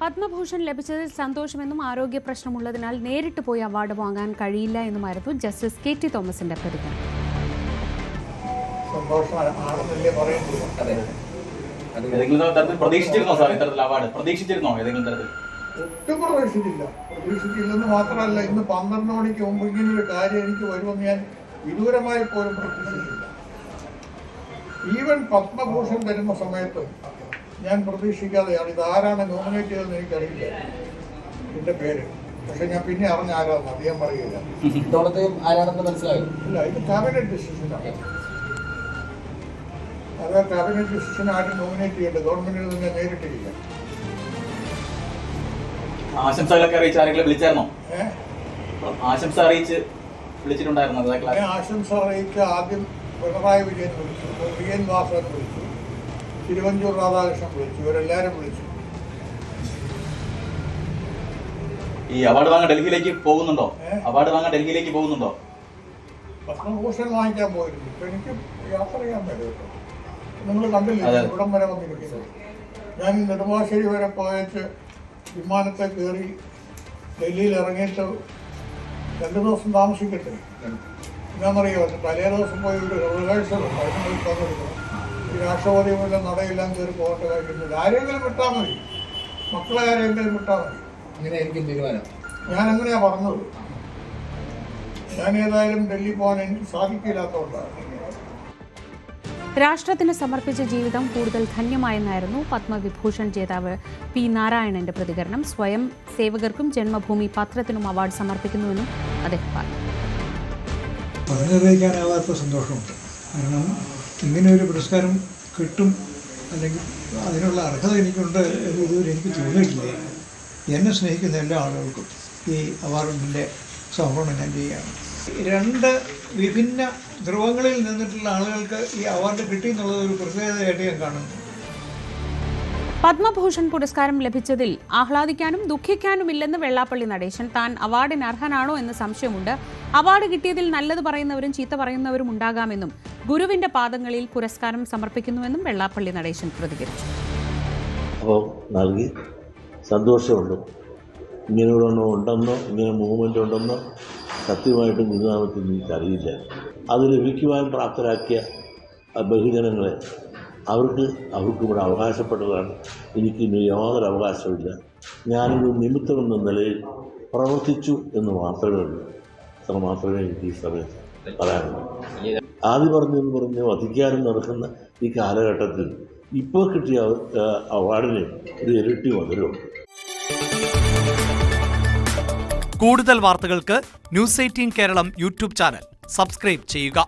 പത്മഭൂഷൺ ലഭിച്ചതിൽ സന്തോഷമെന്നും ആരോഗ്യ പ്രശ്നമുള്ളതിനാൽ നേരിട്ട് പോയി അവാർഡ് വാങ്ങാൻ കഴിയില്ല എന്നുമായിരുന്നു ജസ്റ്റിസ് കെ ടി തോമസിന്റെ പ്രതികരണം. ഒട്ടും പ്രതീക്ഷിച്ചില്ലെന്ന് മാത്രമല്ല, ഇന്ന് 12 മണിക്ക് മുമ്പ് ഇങ്ങനൊരു കാര്യം എനിക്ക് വരുമെന്ന് ഞാൻ വിദൂരമായി പോലും പ്രതീക്ഷിച്ചില്ല. ഈവൻ പത്മഭൂഷൺ തരുന്ന സമയത്തും ഞാൻ പ്രതീക്ഷിക്കാതെയാണ് ഇതാരാണ് നോമിനേറ്റ് ചെയ്തതെന്ന് എനിക്കറിയില്ല, എന്റെ പേര്. പക്ഷെ ഞാൻ പിന്നെ അറിഞ്ഞ ആരാണെന്ന് അധികം പറയുകയില്ല. ഇല്ല, ഇത് ക്യാബിനറ്റ് ഡിസിഷനാണ്. അത് ക്യാബിനറ്റ് ഡിസിഷൻ ആരും നോമിനേറ്റ് ചെയ്യേണ്ടത് ഗവൺമെന്റിൽ നിന്ന് ഞാൻ നേരിട്ടില്ല. ആശംസകളൊക്കെ അറിയിച്ച് ആരെങ്കിലും വിളിച്ചായിരുന്നോ? ആശംസ അറിയിച്ച് വിളിച്ചിട്ടുണ്ടായിരുന്നു? ആശംസ അറിയിച്ച് ആദ്യം പിണറായി വിജയൻ വിളിച്ചു, വിജയൻ വാസവൻ വിളിച്ചു, തിരുവഞ്ചൂർ രാധാകൃഷ്ണൻ വിളിച്ചു, ഇവരെല്ലാരും വിളിച്ചു. ഈ അവാർഡ് വാങ്ങാൻ ഡൽഹിയിലേക്ക് പോകുന്നുണ്ടോ? പത്മഭൂഷൺ വാങ്ങിക്കാൻ പോയിരുന്നു. ഇപ്പൊ എനിക്ക് യാത്ര ചെയ്യാൻ പറ്റും. നിങ്ങൾ കണ്ടില്ലേ ഇവിടം വരെ വന്നിരിക്കുന്നത്. ഞാൻ നെടുമ്പാശ്ശേരി വരെ പോയച്ച് വിമാനത്തെ കയറി ഡൽഹിയിൽ ഇറങ്ങിയിട്ട് 2 ദിവസം താമസിക്കട്ടെ. എന്താണെന്നറിയോ, തലേ ദിവസം പോയി ഒരു റിഹേഴ്സൽ അതിന് പങ്കെടുക്കണം. ഈ രാഷ്ട്രപതി പോലെ നടയെല്ലാം കയറി പോകേണ്ട കാര്യമില്ല. ആരെങ്കിലും വിട്ടാൽ മതി, മക്കളെ ആരെങ്കിലും വിട്ടാൽ മതി. അങ്ങനെയായിരിക്കും തീരുമാനം. ഞാൻ അങ്ങനെയാ പറഞ്ഞത്. ഞാൻ ഏതായാലും ഡൽഹി പോകാൻ എനിക്ക് സാധിക്കില്ലാത്തതുകൊണ്ടാണ്. രാഷ്ട്രത്തിന് സമർപ്പിച്ച ജീവിതം കൂടുതൽ ധന്യമായെന്നായിരുന്നു പത്മവിഭൂഷൺ ജേതാവ് പി നാരായണന്റെ പ്രതികരണം. സ്വയം സേവകർക്കും ജന്മഭൂമി പത്രത്തിനും അവാർഡ് സമർപ്പിക്കുന്നുവെന്നും അദ്ദേഹം പറഞ്ഞു. പറഞ്ഞറിയിക്കാനാവാത്ത സന്തോഷമുണ്ട്. കാരണം ഇങ്ങനെ ഒരു പുരസ്കാരം കിട്ടും അല്ലെങ്കിൽ അതിനുള്ള അർഹത എനിക്കുണ്ട് എന്ന് ഇതുവരെ എനിക്ക് തോന്നിയിട്ടില്ല. എന്നെ സ്നേഹിക്കുന്ന എല്ലാ ആളുകൾക്കും ഈ അവാർഡിൻ്റെ സമർപ്പണം ഞാൻ ചെയ്യുകയാണ്. 2 വിഭിന്ന ധ്രുവങ്ങളിൽ നിന്നിട്ടുള്ള ആളുകൾക്ക് ഈ അവാർഡ് കിട്ടി എന്നുള്ളത് ഒരു പ്രത്യേകതയായിട്ട് ഞാൻ കാണുന്നു. പത്മഭൂഷൺ പുരസ്കാരം ലഭിച്ചതിൽ ആഹ്ലാദിക്കാനും ദുഃഖിക്കാനുമില്ലെന്ന് വെള്ളാപ്പള്ളി നടേശൻ. താൻ അവാർഡിന് അർഹനാണോ എന്ന് സംശയമുണ്ട്. അവാർഡ് കിട്ടിയതിൽ നല്ലത് പറയുന്നവരും ചീത്ത പറയുന്നവരും ഉണ്ടാകാമെന്നും ഗുരുവിന്റെ പാദങ്ങളിൽ പുരസ്കാരം സമർപ്പിക്കുന്നുവെന്നും വെള്ളാപ്പള്ളി നടേശൻ പ്രതികരിച്ചു. അപ്പോൾ നൽകി സന്തോഷമുണ്ട്. ഇങ്ങനെയൊരെണ്ണം ഉണ്ടെന്നോ ഇങ്ങനെ മൂവ്മെൻ്റ് ഉണ്ടെന്നോ സത്യമായിട്ടും ഗുരുനാമത്തിൽ എനിക്കറിയില്ല. അത് ലഭിക്കുവാൻ പ്രാപ്തരാക്കിയ ബഹുജനങ്ങളെ അവർക്ക് ഇവിടെ അവകാശപ്പെട്ടതാണ്. എനിക്കിന്ന് യാതൊരു അവകാശമില്ല. ഞാനൊരു നിമിത്തമെന്ന നിലയിൽ പ്രവർത്തിച്ചു എന്ന് മാത്രമേ ഉള്ളൂ. അത്ര മാത്രമേ എനിക്ക് ഈ സമയത്ത് പറയാനുള്ളൂ. ആദ്യം പറഞ്ഞ് അധികാരം നടക്കുന്ന ഈ കാലഘട്ടത്തിൽ ഇപ്പോൾ കിട്ടിയ അവാർഡിന് ഒരു ഇരട്ടി മധുരമുണ്ട്. കൂടുതൽ വാർത്തകൾക്ക് News 18 Keralam YouTube channel subscribe ചെയ്യുക.